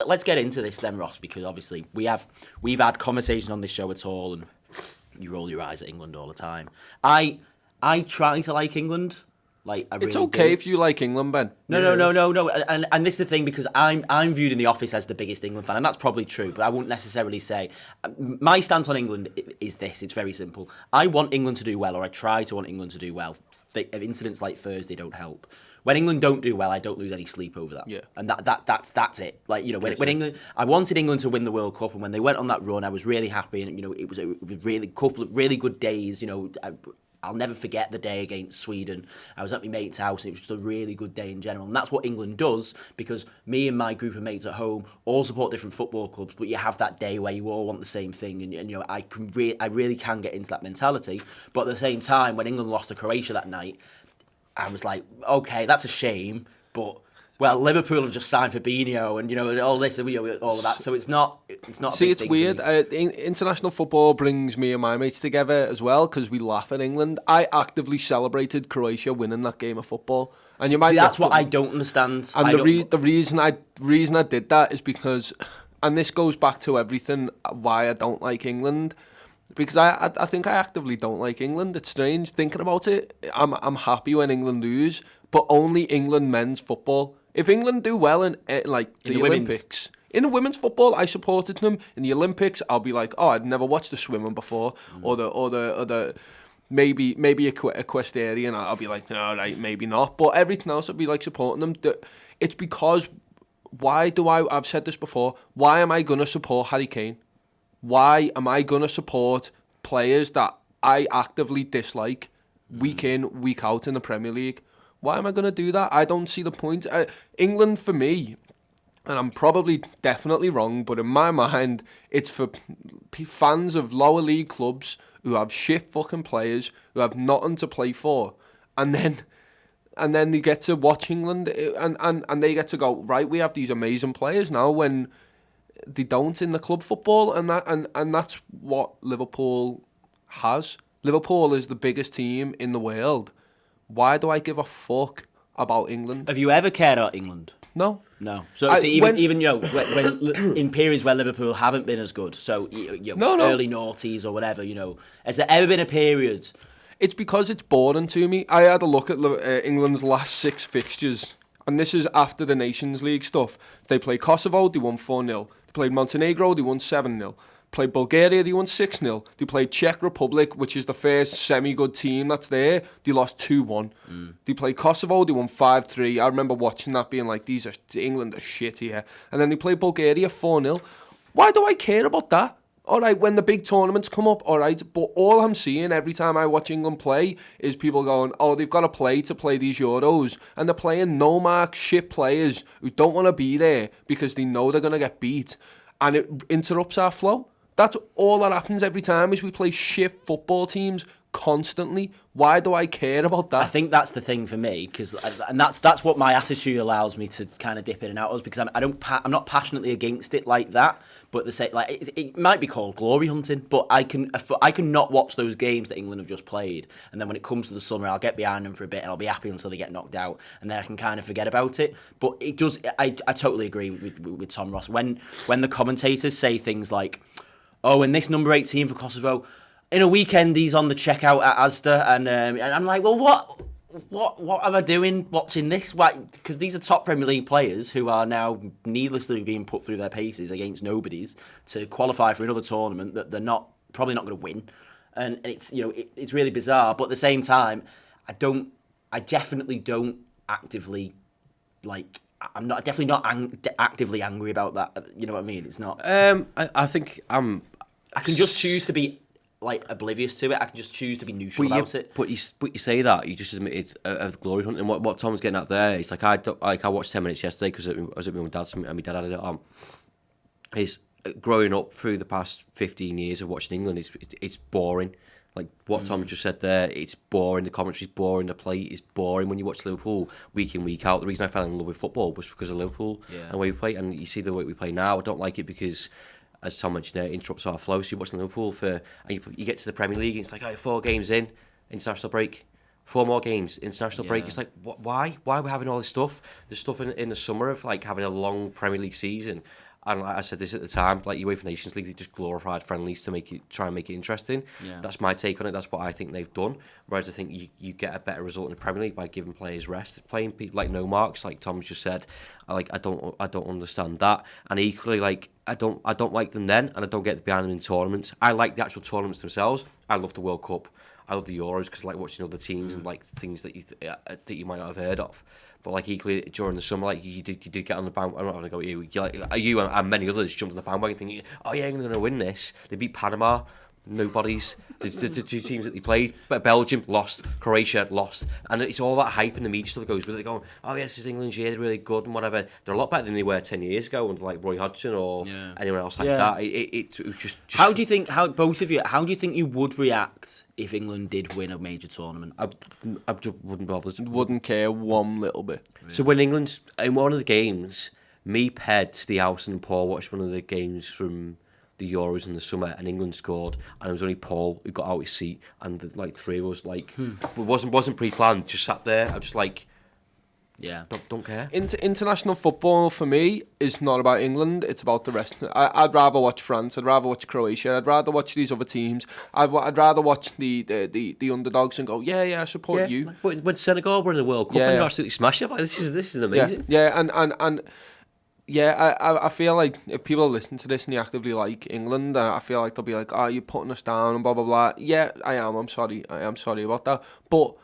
Let's get into this then, Ross, because obviously we've had conversations on this show at all, and you roll your eyes at England all the time. I try to like England. Like, I It's really okay do. if you like England, Ben. No. And this is the thing, because I'm viewed in the office as the biggest England fan, and that's probably true, but I wouldn't necessarily say... My stance on England is this. It's very simple. I want England to do well, or I try to want England to do well. Incidents like Thursday don't help. When England don't do well, I don't lose any sleep over that. Yeah. And that's it. Like, you know, when England... I wanted England to win the World Cup, and when they went on that run, I was really happy, and, you know, it was really couple of really good days, you know... I'll never forget the day against Sweden. I was at my mate's house, and it was just a really good day in general. And that's what England does, because me and my group of mates at home all support different football clubs, but you have that day where you all want the same thing. And you know, I really can get into that mentality. But at the same time, when England lost to Croatia that night, I was like, okay, that's a shame, but... Well, Liverpool have just signed Fabinho, and you know all this, and all of that. So it's not. See, it's weird. International football brings me and my mates together as well, because we laugh at England. I actively celebrated Croatia winning that game of football, and you might. See, that's what I don't understand. And the reason I did that is because, and this goes back to everything why I don't like England. Because I think I actively don't like England. It's strange thinking about it. I'm happy when England lose, but only England men's football. If England do well in the Olympics, in the women's football, I supported them. In the Olympics, I'll be like, oh, I'd never watched the swimming before, or the maybe equestrian. I'll be like, no, right, maybe not. But everything else, I'd be like supporting them. It's because I've said this before. Why am I gonna support Harry Kane? Why am I gonna support players that I actively dislike week in, week out in the Premier League? Why am I going to do that? I don't see the point. England, for me, and I'm probably definitely wrong, but in my mind, it's for fans of lower league clubs who have shit fucking players, who have nothing to play for, and then they get to watch England, and they get to go, right, we have these amazing players now, when they don't in the club football, and that's what Liverpool has. Liverpool is the biggest team in the world. Why do I give a fuck about England? Have you ever cared about England? No. So even you know when in periods where Liverpool haven't been as good, so early noughties or whatever, you know, has there ever been a period? It's because it's boring to me. I had a look at England's last 6 fixtures, and this is after the Nations League stuff. They played Kosovo, they won 4-0. They played Montenegro, they won 7-0. Played Bulgaria, they won 6-0. They played Czech Republic, which is the first semi-good team that's there. They lost 2-1. They played Kosovo, they won 5-3. I remember watching that being like, England are shit here. And then they played Bulgaria 4-0. Why do I care about that? All right, when the big tournaments come up, all right. But all I'm seeing every time I watch England play is people going, oh, they've got to play these Euros. And they're playing no-mark shit players who don't want to be there because they know they're going to get beat. And it interrupts our flow. That's all that happens every time, is we play shit football teams constantly. Why do I care about that? I think that's the thing for me, and that's what my attitude allows me to kind of dip in and out of, because I'm not passionately against it like that. But it might be called glory hunting, but I can not watch those games that England have just played, and then when it comes to the summer, I'll get behind them for a bit, and I'll be happy until they get knocked out, and then I can kind of forget about it. But it does. I totally agree with Tom Ross when the commentators say things like, oh, and this number 18 for Kosovo, in a weekend he's on the checkout at Asda, and I'm like, well, what am I doing watching this? Why? Because these are top Premier League players who are now needlessly being put through their paces against nobodies to qualify for another tournament that they're probably not going to win, and it's, you know, it's really bizarre. But at the same time, I definitely don't actively like. I'm definitely not actively angry about that. You know what I mean? It's not. I think I can just choose to be like oblivious to it. I can just choose to be neutral about it. But you say that you just admitted of glory hunting. And what Tom's getting at there is like I watched 10 minutes yesterday because I was at my dad's and my dad had it on. Is growing up through the past 15 years of watching England, it's boring. Like what Tom just said there, it's boring. The commentary's boring. The play is boring. When you watch Liverpool week in, week out, the reason I fell in love with football was because of Liverpool and the way we play. And you see the way we play now. I don't like it because, as Tom mentioned, it interrupts our flow. So you're watching Liverpool and you get to the Premier League and it's like, oh, 4 games in, international break. 4 more games, international break. It's like, why? Why are we having all this stuff? There's stuff in the summer of like having a long Premier League season. and like I said this at the time, like UEFA Nations League, they just glorified friendlies to try and make it interesting. Yeah. That's my take on it. That's what I think they've done. Whereas I think you get a better result in the Premier League by giving players rest, playing people like no marks, like Tom's just said. I don't understand that. And equally, like I don't like them then, and I don't get behind them in tournaments. I like the actual tournaments themselves. I love the World Cup. I love the Euros because I like watching other teams and like things that you might not have heard of. But like equally during the summer, like you did get on the bandwagon. I'm not gonna go with you. You and many others jumped on the bandwagon thinking, oh yeah, England are gonna win this. They beat Panama. Nobody's the two teams that they played, but Belgium lost, Croatia lost, and it's all that hype and the media stuff that goes with it. Going, oh yeah, this is England's year, they're really good and whatever. They're a lot better than they were 10 years ago under like Roy Hodgson or anyone else like that. It was just. How do you think? How both of you? How do you think you would react if England did win a major tournament? I just wouldn't bother. Wouldn't care one little bit. So when England's in one of the games, me, Ped, Steve Howson and Paul watched one of the games from the Euros in the summer, and England scored, and it was only Paul who got out his seat, and the, like three of us like it wasn't pre-planned, just sat there. I just like don't care. International football for me is not about England, it's about the rest. I'd rather watch France, I'd rather watch Croatia, I'd rather watch these other teams. I'd rather watch the underdogs and go, I support you. Like when Senegal were in the World Cup and you absolutely smashed it, like, this is amazing. I feel like if people listen to this and they actively like England, I feel like they'll be like, you're putting us down and blah, blah, blah. Yeah, I am. I'm sorry about that. But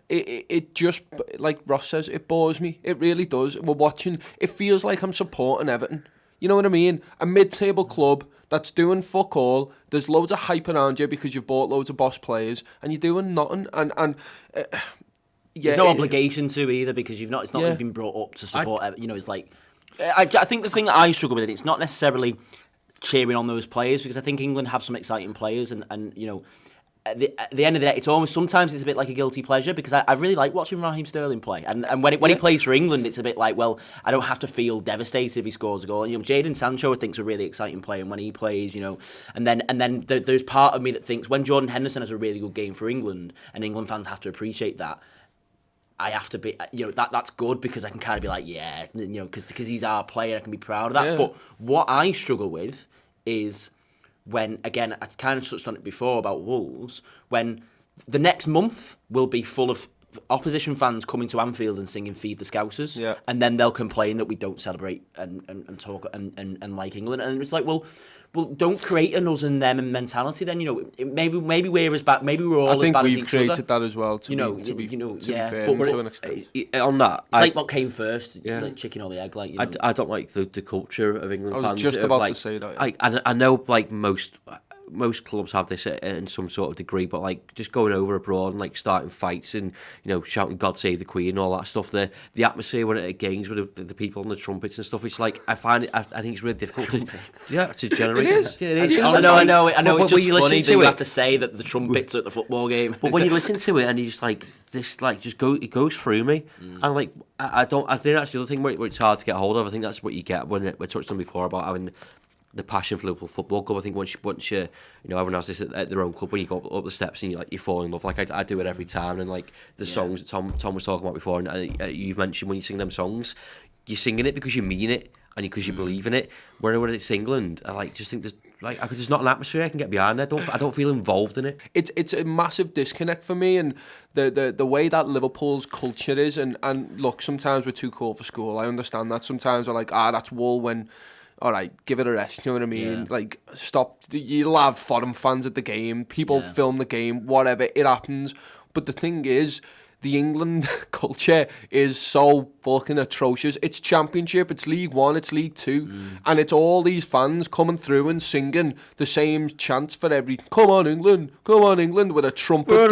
it just, like Ross says, it bores me. It really does. We're watching, it feels like I'm supporting Everton. You know what I mean? A mid-table club that's doing fuck all. There's loads of hype around you because you've bought loads of boss players and you're doing nothing. There's no obligation to either because it's not really been brought up to support. It's like I think the thing that I struggle with it's not necessarily cheering on those players because I think England have some exciting players and at the end of the day, it's almost sometimes it's a bit like a guilty pleasure because I really like watching Raheem Sterling play, and when he plays for England, it's a bit like, well, I don't have to feel devastated if he scores a goal. Jadon Sancho I think's a really exciting player, and when he plays, and then there's part of me that thinks when Jordan Henderson has a really good game for England, and England fans have to appreciate that. I have to be, that's good because I can kind of be like, because he's our player, I can be proud of that. Yeah. But what I struggle with is when, again, I kind of touched on it before about Wolves, when the next month will be full of opposition fans coming to Anfield and singing "Feed the Scousers," and then they'll complain that we don't celebrate and talk and like England, and it's like, well, don't create an us and them mentality. Then maybe we're as bad. Maybe we're all as bad as each other. I think we've created that as well. To be fair, to an extent. On that, it's like what came first. It's like chicken or the egg. Like I don't like the culture of England fans. I was just about to say that. I know like most clubs have this in some sort of degree, but like just going over abroad and like starting fights and shouting "God Save the Queen" and all that stuff. The atmosphere when at games with the people on the trumpets and stuff. It's like I find it. I think it's really difficult to generate. It is. I know. It's just funny that you have to say that the trumpets at the football game. But when you listen to it and you just like this, like it goes through me, and like I think that's the other thing where it's hard to get hold of. I think that's what you get when we touched on before about having the passion for Liverpool Football Club. I think once you everyone has this at their own club, when you go up the steps and you fall in love. Like I do it every time, and like the songs that Tom was talking about before, and you've mentioned when you sing them songs, you're singing it because you mean it and because you believe in it. Whereas when it's England, I just think there's not an atmosphere I can get behind. I don't feel involved in it. It's a massive disconnect for me, and the way that Liverpool's culture is, and look, sometimes we're too cool for school. I understand that. Sometimes we're like, that's Wool when. All right, give it a rest, you know what I mean? Yeah. Like, stop. You'll have foreign fans at the game. People film the game, whatever. It happens. But the thing is, the England culture is so fucking atrocious. It's Championship, it's League One, it's League Two. And it's all these fans coming through and singing the same chants for every... Come on, England, with a trumpet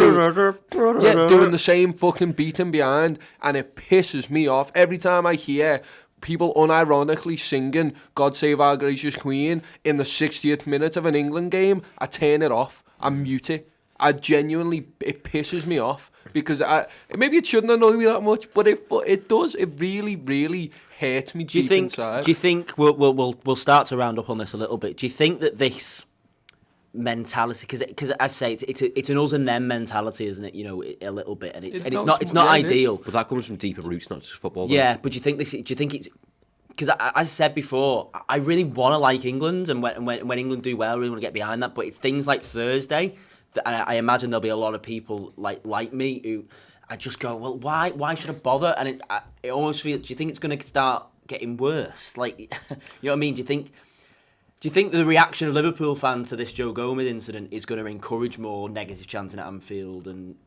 doing the same fucking beating behind. And it pisses me off. Every time I hear... people unironically singing "God Save Our Gracious Queen" in the 60th minute of an England game, I turn it off. I mute it. It pisses me off because maybe it shouldn't annoy me that much, but it does. It really, really hurts me deep inside. Do you think we'll start to round up on this a little bit? Do you think that this mentality, because as I say, it's an us and them mentality, isn't it? A little bit, and it's not ideal. But that comes from deeper roots, not just football. Yeah, but do you think because as I said before, I really want to like England, and when England do well, I really want to get behind that. But it's things like Thursday that I imagine there'll be a lot of people like me who I just go, well, why should I bother? And it almost feels. Do you think it's going to start getting worse? Like, you know what I mean? Do you think the reaction of Liverpool fans to this Joe Gomez incident is going to encourage more negative chanting at Anfield and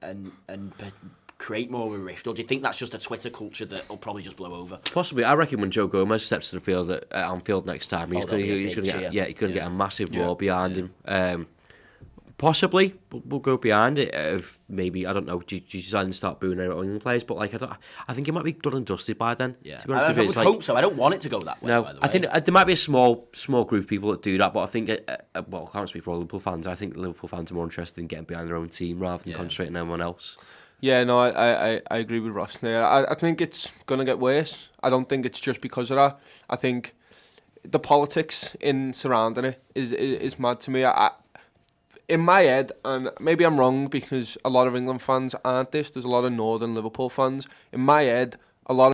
create more of a rift, or do you think that's just a Twitter culture that will probably just blow over? Possibly. I reckon when Joe Gomez steps to the field at Anfield next time, he's going to get a massive roar behind him. Possibly, we'll go behind it. If maybe, I don't know, do you decide to start booing out England players? But like, I think it might be done and dusted by then. Yeah, to be honest with you, I would hope so. I don't want it to go that way. No, by the way. I think there might be a small group of people that do that, but I think, well, I can't speak for all Liverpool fans. I think Liverpool fans are more interested in getting behind their own team rather than concentrating on anyone else. Yeah, no, I agree with Ross there. I think it's going to get worse. I don't think it's just because of that. I think the politics in surrounding it is mad to me. In my head, and maybe I'm wrong because a lot of England fans aren't this, there's a lot of Northern Liverpool fans. In my head, a lot of